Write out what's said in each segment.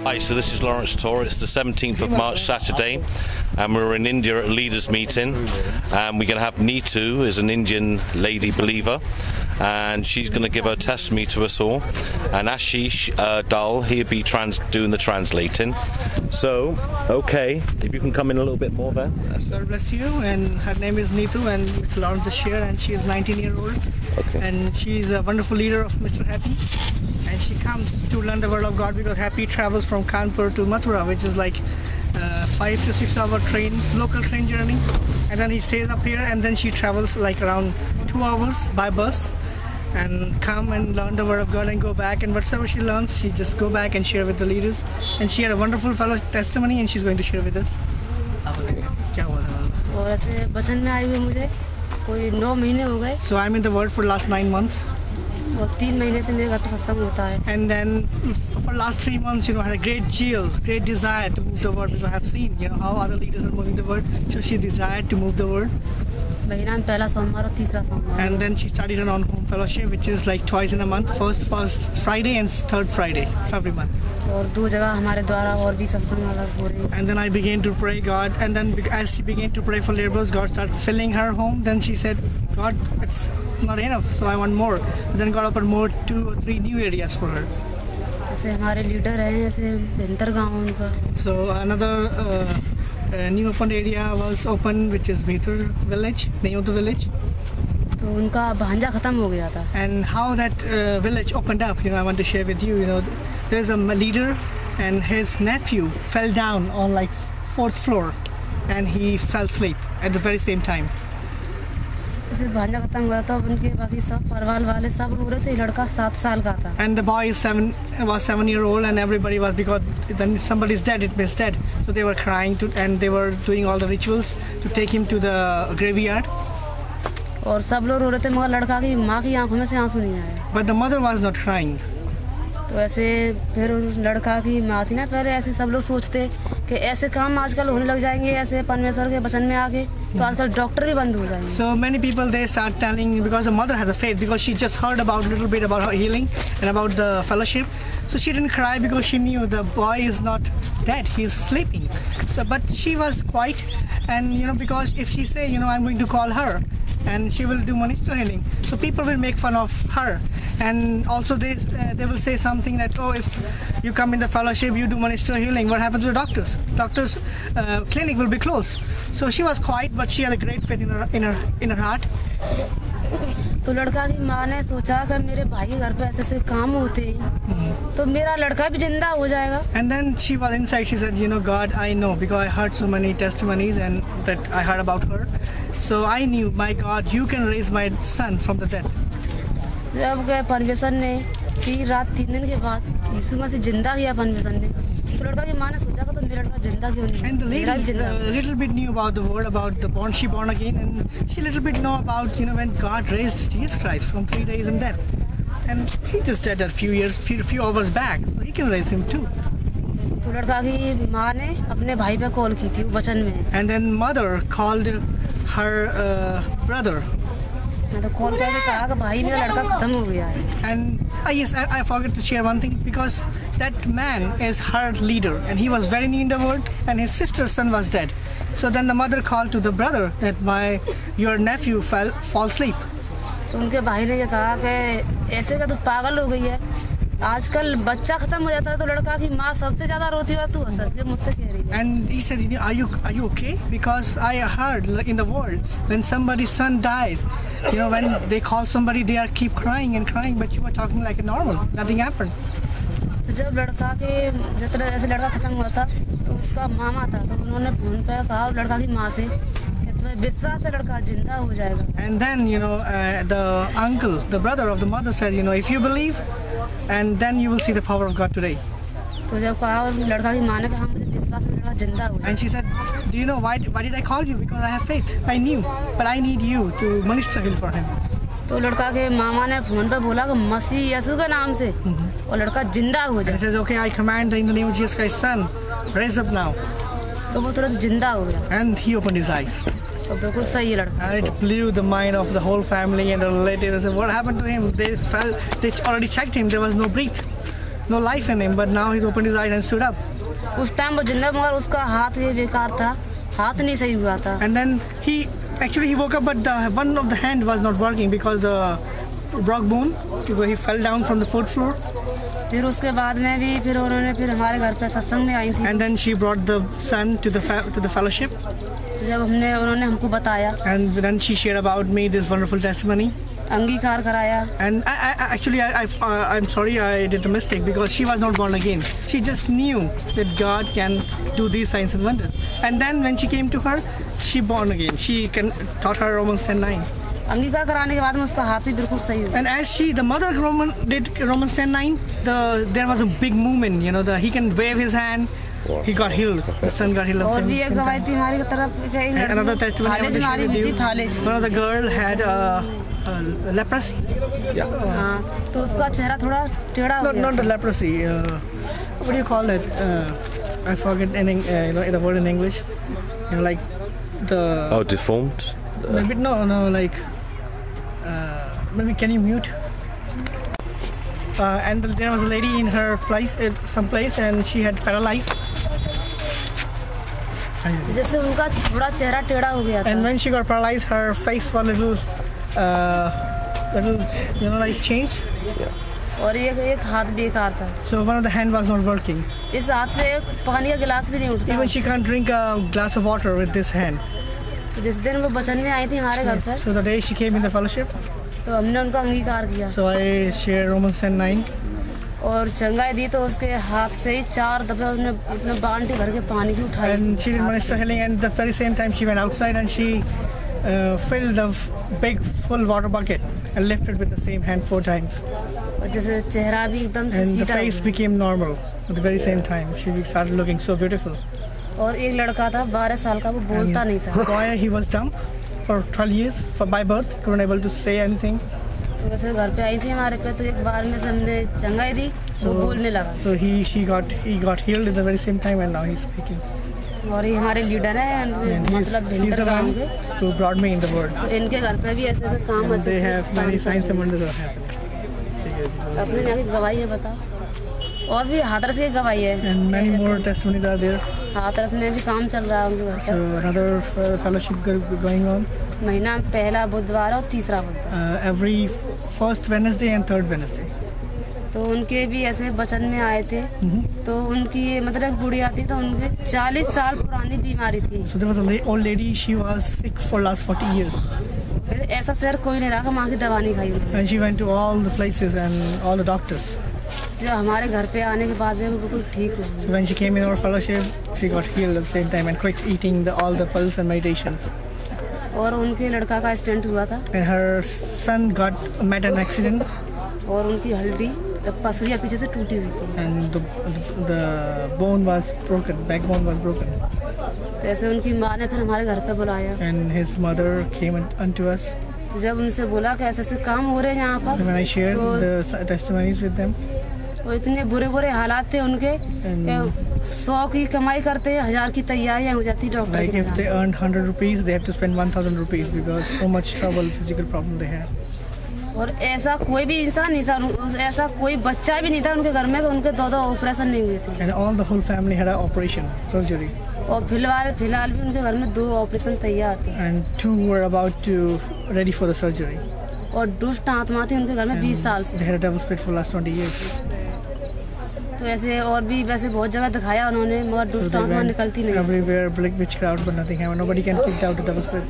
Hi, so this is Lawrence Tour. It's the 17th of March, Saturday, and we're in India at leaders meeting. And we're going to have Neetu, is an Indian lady believer, and she's going to give her testimony to us all. And Ashish Dal, he'll be doing the translating. So, okay, if you can come in a little bit more there. God bless you. And her name is Neetu, and Mr. Lawrence is here, and she is 19-year-old. Okay. And she's a wonderful leader of Mr. Happy. And she comes to learn the word of God because Happy travels from Kanpur to Mathura, which is like 5 to 6 hour local train journey. And then he stays up here, and then she travels like around 2 hours by bus and come and learn the word of God and go back. And whatever she learns, she just go back and share with the leaders. And she had a wonderful fellow testimony, and she's going to share with us. So I'm in the word for last 9 months. And then for last 3 months, I had a great desire to move the word, because I have seen, how other leaders are moving the word. So she desired to move the word. And then she started her own home fellowship, which is like twice in a month, first Friday and third Friday of every month. And then I began to pray God, and then as she began to pray for laborers, God started filling her home. Then she said, God, it's not enough, so I want more. Then God opened more 2 or 3 new areas for her. So another new open area was opened, which is Bheitar village, name of the village. And how that village opened up, I want to share with you. There's a leader, and his nephew fell down on like 4th floor, and he fell asleep at the very same time. And the boy was 7-year-old, and everybody was, because when somebody's dead, it means dead. So they were crying, and they were doing all the rituals to take him to the graveyard. But the mother was not crying. तो ऐसे फिर लड़का की माँ थी ना, पहले ऐसे सब लोग सोचते कि ऐसे काम आजकल होने लग जाएंगे ऐसे परमेश्वर के वचन में आके, तो आजकल डॉक्टर भी बंद हो जाएंगे. So many people, they start telling, because the mother has a faith, because she just heard about a little bit about her healing and about the fellowship. So she didn't cry because she knew the boy is not dead, he's sleeping. So but she was quiet, and because if she say, I'm going to call her and she will do minister healing, so people will make fun of her. And also they will say something that, oh, if you come in the fellowship, you do minister healing, what happens to the doctors? Doctors clinic will be closed. So she was quiet, but she had a great faith in her heart. तो लड़का की माँ ने सोचा कि मेरे भाई के घर पे ऐसे काम होते हैं, तो मेरा लड़का भी जिंदा हो जाएगा. And then she was inside. She said, God, I know, because I heard so many testimonies and that I heard about her. So I knew, my God, you can raise my son from the dead. जब गए परमेश्वर ने 3 रात 3 दिन के बाद यीशु मसीह जिंदा किया परमेश्वर ने, तो लड़का की माँ ने सोचा कि तो मेरा लड़का जिंदा क्यों नहीं? And the lady little bit knew about the word about the born again, and she little bit know about when God raised Jesus Christ from 3 days and death, and he just died a few hours back, so he can raise him too. तो लड़का की माँ ने अपने भाई पे call की थी वचन में. And then mother called her brother. तो कॉल करके कहा कि भाई मेरा लड़का खत्म हो गया है. And yes, I forgot to share one thing, because that man is her leader, and he was very new in the word, and his sister's son was dead. So then the mother called to the brother that your nephew fall asleep. तो उनके भाई ने ये कहा कि ऐसे का तू पागल हो गई है, आजकल बच्चा खत्म हो जाता है तो लड़का की माँ सबसे ज्यादा रोती है, तू हंस के मुझसे कह रही है. And he said, are you okay? Because I heard in the world, when somebody's son dies, when they call somebody, they keep crying and crying, but you were talking like a normal, nothing happened. तो जब लड़का के जितना ऐसे लड़का खत्म हुआ था, तो उसका मामा था, तो उन्होंने फोन पे कहा लड़का की माँ से कि तुम्हें विश्वास है लड़का जिंदा हो जाएगा. And then the uncle, the brother of the mother said, if you believe, and then you will see the power of God today. तो जब कहा लड़का की माँ ने कहा मुझे विश्वास है लड़का जिंदा हो जाएगा. And she said, do you know why did I call you? Because I have faith. I knew, but I need you to minister heal for him. तो लड़का के मामा ने फोन पे बोला कि मसीह यीशु के नाम से, और लड़का जिंदा हो जाए. He says, okay, I command in the name of Jesus Christ, son, raise up now. तो वो तुरंत जिंदा हो गया. And he opened his eyes. तो बिल्कुल सही लड़का. And it blew the mind of the whole family and the relatives. What happened to him? They already checked him. There was no breath. no life in him, but now he's opened his eyes and stood up. उस time वो जिंदा मगर उसका हाथ ये बेकार था, हाथ नहीं सही हुआ था. And then he woke up, but one of the hand was not working because broke bone, because he fell down from the fourth floor. फिर उसके बाद में भी फिर उन्होंने फिर हमारे घर पे सत्संग में आई थी. And then she brought the son to the fellowship. तो जब उन्होंने हमको बताया. And then she shared about me this wonderful testimony. अंगीकार कराया. And I'm sorry I did a mistake because she was not born again. She just knew that God can do these signs and wonders. And then when she came to her, she born again. She taught her Romans 10:9. अंगीकार कराने के बाद में उसका हाथ भी बिल्कुल सही हुआ. And as the mother did Romans 10:9, there was a big movement. You know, he can wave his hand. He got healed. The son got healed. और भी एक गवाही थी हमारी तरफ. Another testimony I want to share with you. One of the girl had leprosy. Yeah. हाँ, तो उसका चेहरा थोड़ा टेढ़ा हो गया. Not the leprosy. What do you call it? I forget the word in English. You know, like the. Deformed. Maybe no, like. Maybe can you mute? And there was a lady in her place, someplace, and she had paralyzed. जैसे उनका थोड़ा चेहरा टेढ़ा हो गया था. And when she got paralyzed, her face was little, like changed. और एक हाथ बेकार था. So one of the hand was not working. इस हाथ से पानी का गिलास भी नहीं उठता. Even she can't drink a glass of water with this hand. तो जिस दिन वो बचन में आई थी हमारे घर पर. So the day she came in the fellowship. तो हमने उनका अंगीकार किया. So I shared Romans 10:9. और चंगाई दी तो उसके हाथ से ही 4 दफे उसने बाल्टी भर के पानी की उठाई. And she did minister healing, and the very same time she went outside and she filled the big full water bucket and lifted with the same hand 4 times. और जैसे चेहरा भी एकदम से And the सीधा. face became normal at the very same time. She started looking so beautiful. और एक लड़का था 12 साल का, वो बोलता नहीं था. Boy, he was dumb for 12 years by birth. He wasn't able to say anything. तो वैसे घर पे आई थी हमारे पे, तो एक बार में से हमने चंगाई दी, वो बोलने लगा. So he got healed at the very same time, and now he's speaking. और ये हमारे लीडर हैं, मतलब he's the one who brought me in the word. तो इनके घर पे भी ऐसे काम अच्छे. They have many signs and wonders are happening. अपने यहाँ की गवाही है बताओ. और भी हाथरस की गवाही है. And many more testimonies are there. Hathras में भी काम चल रहा है उनके घर पे. So another fellowship going on. महीना में पहला बुधवार और तीसरा बुधवार. Every first Wednesday and third Wednesday. तो उनके भी ऐसे बचन में आए थे. तो उनकी मतलब एक बुढ़िया थी, तो उनके 40 साल पुरानी बीमारी थी. So there was an old lady. She was sick for last 40 years. ऐसा शहर कोई नहीं रहा माँ की दवा नहीं खाई. And she went to all the places and all the doctors. जब हमारे घर पे आने के बाद में बिल्कुल ठीक हो गई. So when she came in our fellowship, she got healed at the same time and quit eating all the pills and meditations. और उनके लड़का का एक्सीडेंट हुआ था. And her son met an accident. और उनकी हड्डी पसलियाँ पीछे से टूटी हुई थी. And the bone was broken, backbone was broken. तो ऐसे उनकी माँ ने फिर हमारे घर पे बुलाया. And his mother came unto us. तो जब उनसे बोला कि ऐसे काम हो रहे हैं यहाँ पर. So when I shared the testimonies with them. वो इतने बुरे हालात थे उनके. 100 की कमाई करते हैं, 1000 की तैयारियां हो जाती doctor. Like if they earned 100 rupees, they have to spend 1000 rupees because so much trouble, physical problem they have. और ऐसा कोई भी इंसान नहीं था, ऐसा कोई बच्चा भी नहीं था उनके घर में, तो उनके 2 ऑपरेशन नहीं हुए थे. And all the whole family had an operation, surgery. और फिलहाल भी उनके घर में 2 ऑपरेशन तैयार थे. And 2 were about to ready for the surgery. और दुष्ट आत्मा थी उनके घर में 20 साल से. They had a devil spirit for last 20 years. तो ऐसे और भी वैसे बहुत जगह दिखाया उन्होंने, मगर दुष्ट आत्मा निकलती नहीं. Everywhere witchcraft, but nothing happened. Nobody can kick out the devil spirit.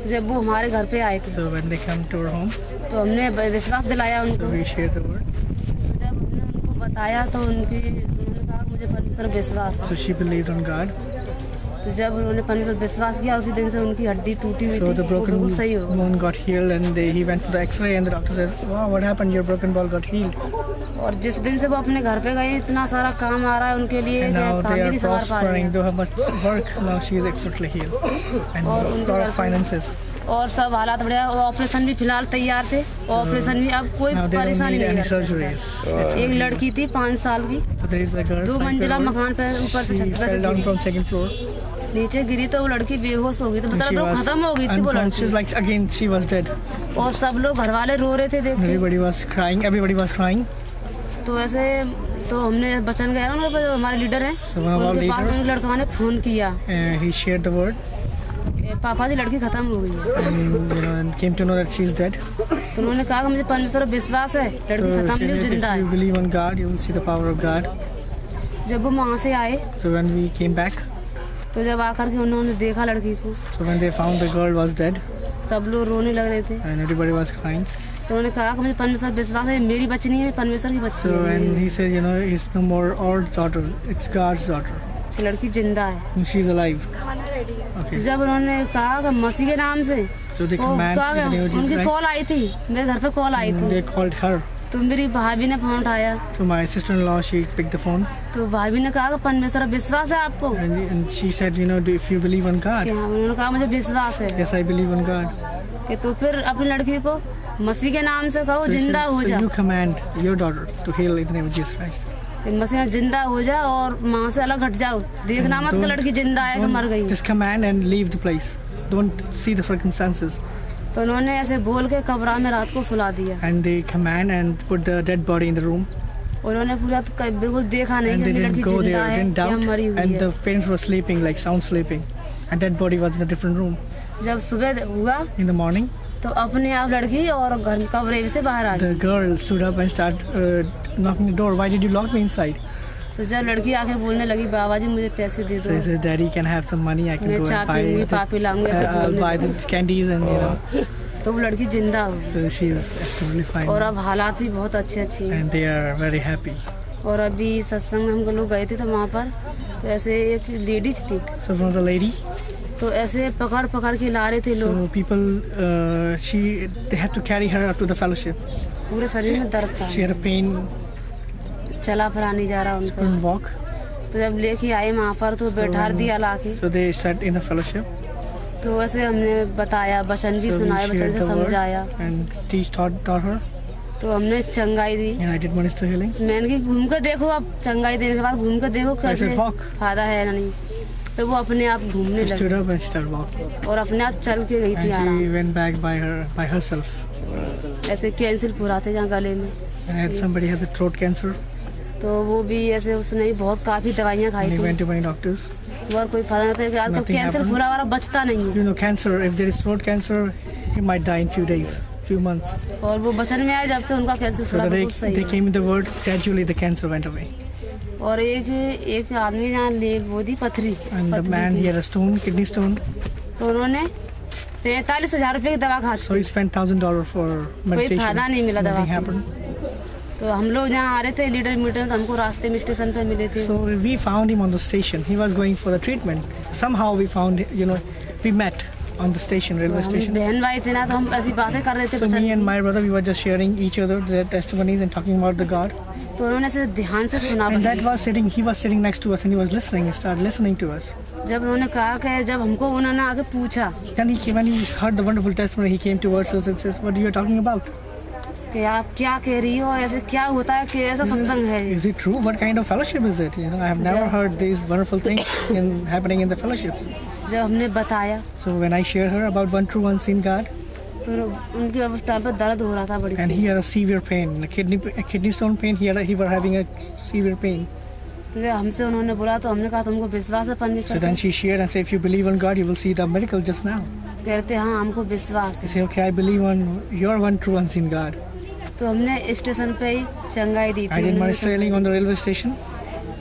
जब वो हमारे घर पे आए थे. So when they come to our home. तो हमने विश्वास दिलाया उनको. So we shared the word. जब हमने उनको बताया तो उन्होंने कहा मुझे परमेश्वर विश्वास है. So she believed on God. तो जब उन्होंने परमेश्वर विश्वास किया, उसी दिन से उनकी हड्डी टूटी हुई थी. So the broken सही हो गई. bone got healed, and he went for the X-ray, and the doctor said, "Wow, what happened? Your broken bone got healed." और जिस दिन से वो अपने घर पे गए, इतना सारा काम आ रहा है उनके लिए. And now काम they भी are नहीं संभाल पा रहे prospering. They have much work. Now she is absolutely healed, and a lot of finances. और सब हालात बढ़िया. ऑपरेशन भी फिलहाल तैयार थे. ऑपरेशन भी अब कोई परेशानी नहीं है. एक लड़की थी 5 साल की. 2 मंजिला मकान पे ऊपर से छत पे से नीचे गिरी, तो वो लड़की बेहोश हो गई. तो मतलब खत्म हो गई थी वो लड़की. Like again, she was dead. और सब लोग घर वाले रो रहे थे देख के. Everybody was crying. तो ऐसे तो हमने बचन गया ना, जो हमारे लीडर हैं, उनके पास में लड़का ने फोन किया, he shared the word, पापा जी लड़की खत्म हो गई है, and came to know that she is dead. तो उन्होंने कहा कि मुझे परमेश्वर पर विश्वास है, लड़की खत्म नहीं, जिंदा है। If you believe on God, you will see the power of God. जब वो वहाँ से आए, So when we came back, तो जब आकर के उन्होंने देखा लड़की को, so when they found the girl was dead, सब लोग रोने लग रहे थे, and everybody was crying. तो उन्होंने कहा कि मुझे परमेश्वर विश्वास है, मेरी बच्ची नहीं है, परमेश्वर की बच्ची So है। and he said, it's no more our daughter, it's God's daughter. लड़की जिंदा है, And she's alive. Okay. जब उन्होंने कहा कि मसीह के नाम से, So they command in the name of Jesus उनकी Christ. कॉल आई थी, मेरे घर पे कॉल आई थी, They called her. तो मेरी भाभी ने फोन उठाया, So my sister-in-law, she picked the phone, तो भाभी ने कहा कि परमेश्वर पर विश्वास है आपको, and she said, if you believe on God, कि हाँ, उन्होंने कहा मुझे विश्वास है, yes, I believe on God. कि तो फिर अपनी लड़की को मसीह के नाम से कहो, So he जिंदा said, हो so जा, you command your daughter to heal in the name of Jesus Christ. मसीह जिंदा हो जा और माँ से अलग हट जाओ, देखना मत कि लड़की जिंदा है कि मर गई। Just command and leave the place. Don't see the circumstances. तो उन्होंने ऐसे बोल के कब्र में रात को सुला दिया, And they command and put the dead body in the room. उन्होंने पूरा बिल्कुल देखा नहीं And कि they लड़की didn't go जिंदा there, है didn't या doubt. मरी हुई And है। the parents were sleeping, like sound sleeping. And dead body was in a different room. जब सुबह हुआ In the morning, तो अपने आप लड़की और घर कब्र से बाहर आ गई। the girl stood up and started knocking the door. Why did you lock me inside? तो जब लड़की आके बोलने लगी, बाबा जी मुझे पैसे दे So दो, he said, Daddy, can I have some money? I can मैं go चाय and buy पीऊंगी, पापी लाऊंगी, ऐसे I'll बोलने buy लगी। the candies and तो वो लड़की जिंदा हो गई, So she is absolutely fine. और अब हालात भी बहुत अच्छे हैं। And they are very happy. और अभी सत्संग में हम लोग गए थे, तो वहाँ पर तो ऐसे एक लेडीज थी, So from the lady, तो ऐसे पकड़ पकड़ के ला रहे थे लोग, so people, they had to carry her up to the fellowship. पूरे शरीर में दर्द था, She had a pain, चला फिरा नहीं जा रहा उनका। couldn't walk. तो जब लेके आए वहाँ पर तो बैठा दिया लाके, So they sat in the fellowship. तो ऐसे हमने बताया, वचन भी So we सुनाया, वचन shared से the word समझाया, and taught her. तो हमने चंगाई दी। And I did minister healing. मैंने कि घूम कर देखो, अब चंगाई देने के बाद घूम कर देखो कैसे said, "Walk." फायदा है ना नहीं। तो वो अपने आप घूमने She stood लगी up and she started walking. और अपने आप चल के गई थी And आराम। she went back by herself. ऐसे कैंसर पूरा थे जहाँ गले में, And had somebody has a throat cancer. तो वो भी ऐसे उसने भी बहुत काफी दवाइयाँ खाई And he थी, went to many doctors. और कोई फायदा नहीं था। आजकल Nothing कैंसर happened. पूरा वाला बचता नहीं है, Cancer, if there is throat cancer, he might die in few days, few months. और वो बचन में आए जब से उनका कैंसर So पूरा they बहुत सही है। came in the word, gradually the cancer went away. और एक आदमी जहाँ वो थी पथरी, And the man, he had a stone, kidney stone. तो उन्होंने 45,000 रुपए की दवा खाई, So he spent $1,000 for कोई medication. फायदा नहीं मिला दवा Nothing से। happened. तो हम लोग जहाँ आ रहे थे लीडर मीटिंग, तो हमको रास्ते में स्टेशन पे मिले थे, So we found him on the station. He was going for the treatment. Somehow we found, we met on the station, railway हम station. बहन भाई थे ना, तो हम ऐसी बातें कर रहे थे So बचन me and की। my brother, we were just sharing each other their testimonies and talking about the God. तो उन्होंने ऐसे ध्यान से सुना And that बचन। he was sitting next to us and he was listening. He started listening to us. जब उन्होंने कहा कि जब हमको उन्होंने आगे पूछा Then when he heard the wonderful testimony, he came towards us and says, "What are you talking about? कि आप क्या कह रही हो, ऐसे क्या होता है कि ऐसा सत्संग है?" Is it true? What kind of fellowship is it? I have never heard these wonderful things happening in the fellowships." जब हमने बताया So when I shared her about one true unseen God, तो उनके उस टाइम पे दर्द हो रहा था बड़ी and Tej. he had a severe pain, a kidney stone pain. He was having a severe pain. तो जब हमसे उन्होंने बोला तो हमने कहा तुमको विश्वास है So परमेश्वर then पे? she shared and said, "If you believe on God, you will see the miracle just now." कहते हाँ हमको विश्वास I है। said, "Okay, I believe on your one true unseen God." तो हमने स्टेशन पे ही चंगाई दी I did थी, minister healing on the railway station.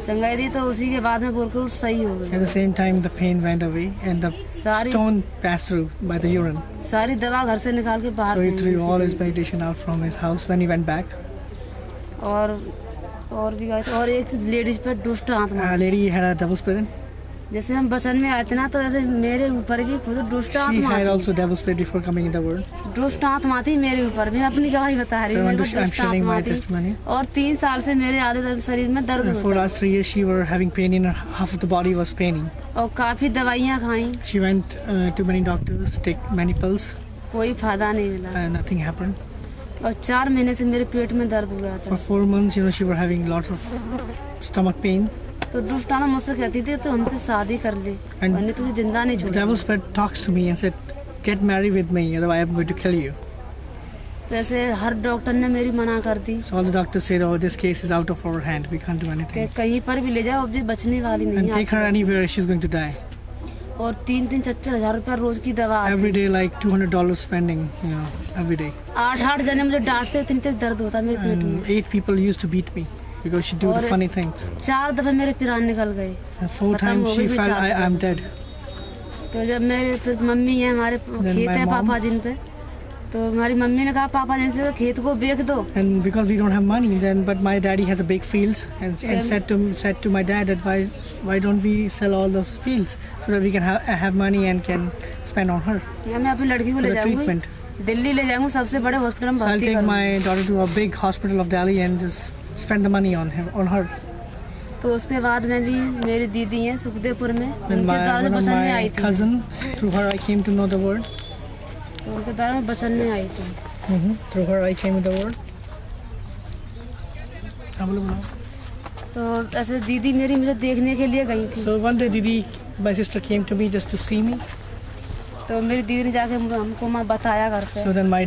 चंगाई दी, तो उसी के बाद में बिल्कुल सही हो गई। At the same time, the pain went away and the सारी stone passed through by the urine. सारी दवा घर से निकाल के बाहर So he फेंक threw दी all his सीधे। meditation out from his house when he went back. और भी गए थे, और एक लेडीज पे दुष्ट आत्मा, A lady had a devil spirit. जैसे हम बचन में आए थे ना, तो ऐसे मेरे ऊपर भी खुद दुष्ट She आत्मा had थी। also devil spirit before coming in the world. दुष्ट आत्मा थी मेरे ऊपर भी, मैं अपनी गवाही बता रही So हूँ, I'm मेरे को दुष्ट sharing आत्मा my थी। testimony. और 3 साल से मेरे आधे शरीर में दर्द For होता last 3 years, she were having pain in her, half of the body was paining. और काफी दवाइयाँ खाई, She went to many doctors, take many pills, कोई फायदा नहीं मिला। and nothing happened. और 4 महीने से मेरे पेट में दर्द हुआ For था। 4 months, she were having lots of stomach pain. तो दुष्ट आत्मा मुझसे कहती थी तो हमसे शादी कर ले, And वरना तुझे जिंदा नहीं The छोड़ूंगी। devil spirit talks to me and said, "Get married with me, otherwise I'm going to kill you." तो ऐसे हर डॉक्टर ने मेरी मना कर दी। So all the doctors said, "Oh, this case is out of our hand. We can't do anything." कहीं पर भी ले जाओ, अब जी बचने वाली नहीं है। And take her anywhere, she's going to die. और 3-4 हज़ार रुपया रोज की दवा। Every day like $200 spending, you know, every day. 8 जने मुझे डांटते, इतनी तेज दर्द होता मेरे पेट में। 8 people used to beat me because she do the funny things. 4 दफे मेरे पिरान निकल गए। 4 times she felt I'm dead. तो जब मेरे मम्मी है, हमारे खेत है पापा जिन पे, तो हमारी मम्मी ने कहा पापा जिन से खेत को बेच दो। And because we don't have money, then but my daddy has a big fields and said to my dad that why don't we sell all those fields so that we can have money and can spend on her. मैं अपनी लड़की को ले जाऊंगी, दिल्ली ले जाऊंगी, सबसे बड़े हॉस्पिटल में भर्ती करूंगी। I'll take my daughter to a big hospital of Delhi and just spend the money on her. तो उसके बाद में भी मेरी दीदी है सुखदेवपुर में, उनके द्वारा one of बचन में आई my थी। cousin, through her I came to know the word. तो उनके द्वारा मैं बचन में आई थी। Through her I came to the word. तो ऐसे दीदी मेरी मुझे देखने के लिए गई थी। So one day Didi, my sister came to me just to see me. तो मेरी दीदी ने जाके हमको मैं बताया घर पे। So then my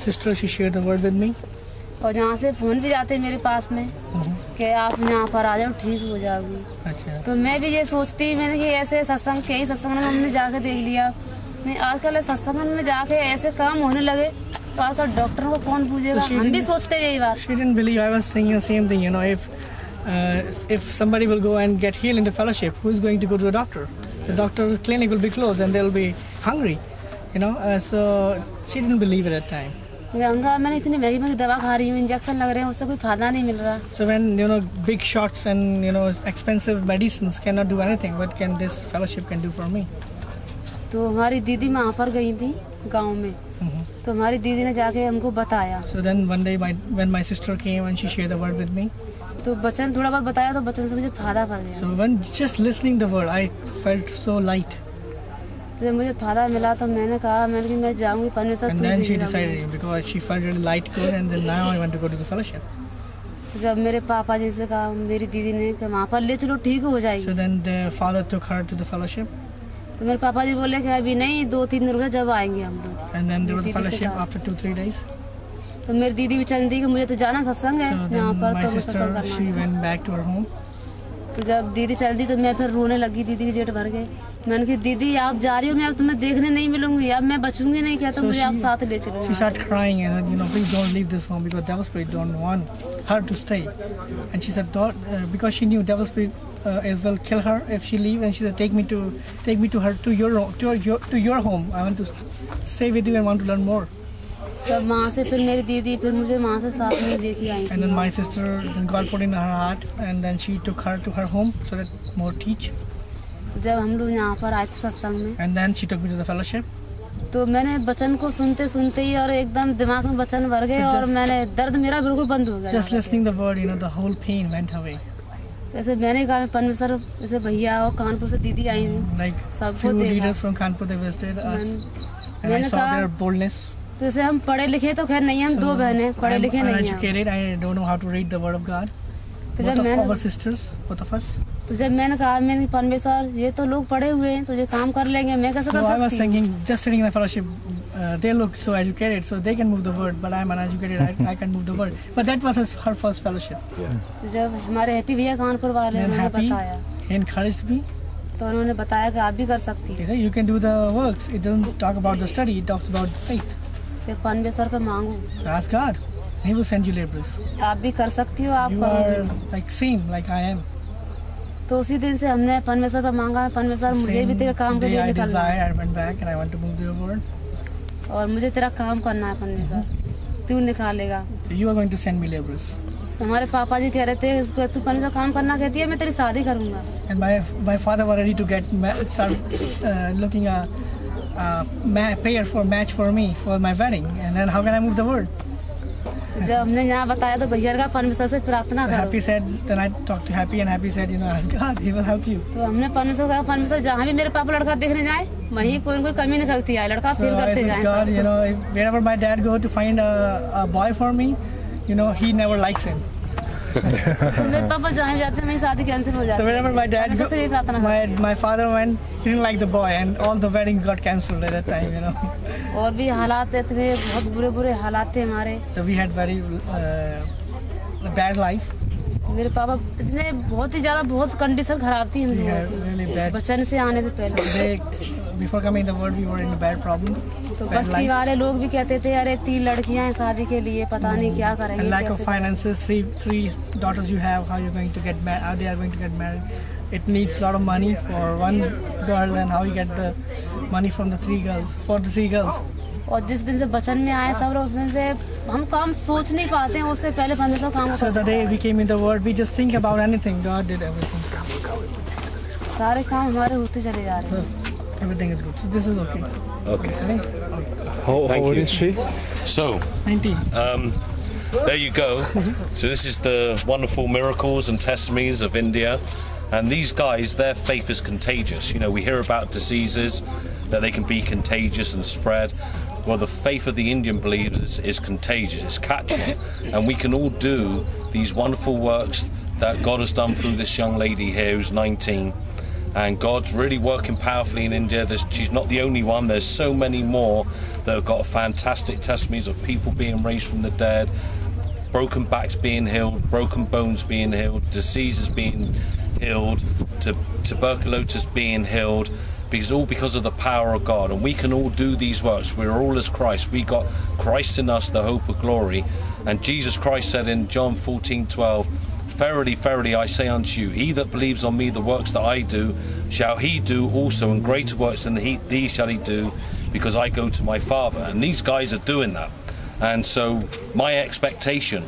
sister, she shared the word with me. और यहाँ से फोन भी जाते मेरे पास में कि आप यहाँ पर आ जाओ, ठीक हो जाओगी। अच्छा। तो मैं भी ये सोचती, मैंने कि ऐसे सत्संग कई सत्संग में हमने जाके देख लिया, नहीं आजकल सत्संग में जाके ऐसे काम होने लगे तो आजकल डॉक्टरों को कौन पूछेगा। हम भी सोचते यही बात। She didn't believe. I was saying the same thing. You know, if somebody will go and get healed in the fellowship, who is going to go to a doctor? The doctor's clinic will be closed and they'll be hungry. You know, so she didn't believe at that time. मैंने इतनी महंगी दवा खा रही हूँ, injection लग रहे हैं, उससे कोई फायदा नहीं मिल रहा। So when big shots and expensive medicines cannot do anything, what can this fellowship can do for me? तो हमारी दीदी वहाँ पर गई थी गांव में, तो हमारी दीदी ने जाके हमको बताया। So then one day when my sister came and she shared the word with me. तो बचन थोड़ा बहुत बताया, तो बचन से मुझे फायदा पड़ गया। So when just listening the word, I felt so light. तो जब मुझे फायदा मिला तो मैंने कहा कि मैं जाऊंगी परमेश्वर। And then she decided because she felt really light good, and then now I want to go to the fellowship. तो जब मेरे पापा जी से कहा मेरी दीदी ने कि वहाँ पर ले चलो, ठीक हो जाएगी। So then the father took her to the fellowship. तो मेरे पापा जी बोले कि अभी नहीं, 2-3 दिन रुके, जब आएंगे हम लोग। And then there was a fellowship after 2-3 days. तो मेरी दीदी भी चल दी कि मुझे तो जाना सत्संग है यहाँ पर, my तो sister, सत्संग she करना। went back to her home. तो जब दीदी चल दी तो मैं फिर रोने लगी, दीदी के जेठ भर गए। मैंने कहा दीदी आप जा रही हो, मैं अब तुम्हें देखने नहीं मिलूंगी, अब मैं बचूंगी नहीं, क्या तो मुझे आप साथ ले चलो। She started crying and please don't leave this home because devil spirit don't want her to stay. And she said because she knew devil spirit will kill her if she leave, and she said take me to your home. I want to stay with you and want to learn more. तब वहाँ से फिर मेरी दीदी फिर मुझे वहाँ से साथ में लेके आई थी। And then my sister, then God put in her heart, and then she took her to her home so that more teach. तो जब हम लोग यहाँ पर आए थे सत्संग में, And then she took me to the fellowship. तो मैंने वचन को सुनते सुनते ही और एकदम दिमाग में वचन भर गए, और मैंने दर्द मेरा बिल्कुल बंद हो गया। Just listening the word, the whole pain went away. जैसे मैंने कहा परमेश्वर, जैसे भैया और कानपुर से दीदी आई थी, Like few leaders from Kanpur, they visited us, and I saw their boldness. जैसे हम पढ़े लिखे तो खैर नहीं, हम 2 बहनें पढ़े लिखे नहीं हैं। Uneducated, I don't know how to read the word of God. Both of our sisters, both of us. तो जब मैंने कहा मैंने परमेश्वर ये तो लोग पढ़े हुए हैं, तो ये काम कर लेंगे, मैं कैसे कर सकती हूँ? So I was thinking, just sitting in the fellowship, they look so educated, so they can move the word, but I'm uneducated, I can move the word. But that was her first fellowship. तो जब हमारे happy भैया कानपुर वाले उन्होंने बताया, he encouraged me. तो उन्होंने बताया कि आप भी कर सकती हैं। He said, you can do the works. It doesn't talk about the study, it talks about faith. फिर परमेश्वर पे मांगो। So ask God, He will send you laborers. आप भी कर सकती हो, आप You are like same like I am. तो उसी दिन से हमने परमेश्वर पे मांगा, परमेश्वर मुझे भी तेरे काम के लिए निकालना है। I went back and I want to move your word. और मुझे तेरा काम करना है परमेश्वर, तू निकालेगा। So you are going to send me laborers. हमारे पापा जी कह रहे थे तू परमेश्वर काम करना कहती है, मैं तेरी शादी करूंगा। And my father was ready to start looking a prayer for match for me for my wedding, and then how can I move the word? जब हमने यहाँ बताया तो भैया का परमेश्वर से प्रार्थना करो। Happy said, then I talked to Happy, and Happy said, ask God, He will help you. तो हमने परमेश्वर कहा परमेश्वर जहाँ भी मेरे पापा लड़का देखने जाए वहीं कोई न कोई कमी निकलती है, लड़का फील करते जाए। God, wherever my dad go to find a boy for me, he never likes him. तो मेरे पापा जहाँ भी जाते हैं वहीं शादी कैंसिल हो जाती है। So whenever my dad my father went, he didn't like the boy, and all the wedding got cancelled at that time. और भी हालात इतने बहुत बुरे हालात थे हमारे। So we had very bad life. मेरे पापा इतने बहुत ही ज़्यादा बहुत कंडीशन खराब थी हम लोगों की बचन से आने से पहले। Before coming in the world, we were in a bad problem. तो बस्ती वाले लोग भी कहते थे अरे 3 लड़कियां हैं शादी के लिए पता नहीं क्या करेंगे। And lack of finances, three daughters you have, how you're going to get married? How they are going to get married? It needs a lot of money for one girl, and how you get the money from the 3 girls for the 3 girls. और जिस दिन से बचन में आए सब उस दिन से हम काम सोच नहीं पाते हैं, उससे पहले 1500 काम। So the day we came in the world, we just think about anything. God did everything. सारे काम हमारे होते चले जा रहे हैं। Everything is good. So this is okay. Okay. How old is she? So 19. there you go. So this is the wonderful miracles and testimonies of India. And these guys, their faith is contagious. You know, we hear about diseases, that they can be contagious and spread. Well, the faith of the Indian believers is contagious, it's catching. And we can all do these wonderful works that God has done through this young lady here who's 19. And God's really working powerfully in India. She's not the only one. There's so many more that have got fantastic testimonies of people being raised from the dead, broken backs being healed, broken bones being healed, diseases being healed, tuberculosis being healed, because of the power of God. And we can all do these works. We're all as Christ. We got Christ in us, the hope of glory. And Jesus Christ said in John 14:12, "Verily, verily, I say unto you, he that believes on me, the works that I do, shall he do also, and greater works than these shall he do, because I go to my Father." And these guys are doing that. And so my expectation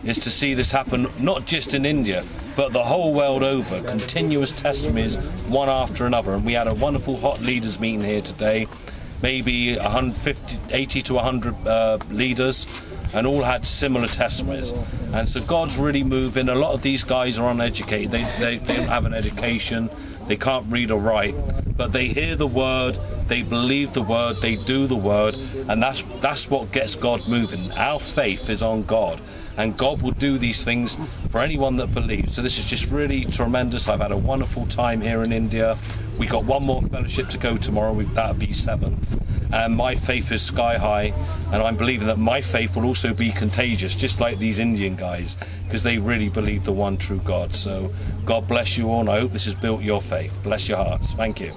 is to see this happen, not just in India, but the whole world over. Continuous testimonies, one after another. And we had a wonderful hot leaders meeting here today, maybe 80 to 100 leaders, and all had similar testimonies. And so God's really moving. A lot of these guys are uneducated. They don't have an education. They can't read or write, but they hear the word, they believe the word, they do the word, and that's what gets God moving. Our faith is on God, and God will do these things for anyone that believes. So this is just really tremendous. I've had a wonderful time here in India. We got one more fellowship to go tomorrow. That'll be 7. And my faith is sky high, and I'm believing that my faith will also be contagious, just like these Indian guys, because they really believe the one true God. So God bless you all, and I hope this has built your faith. Bless your hearts. Thank you.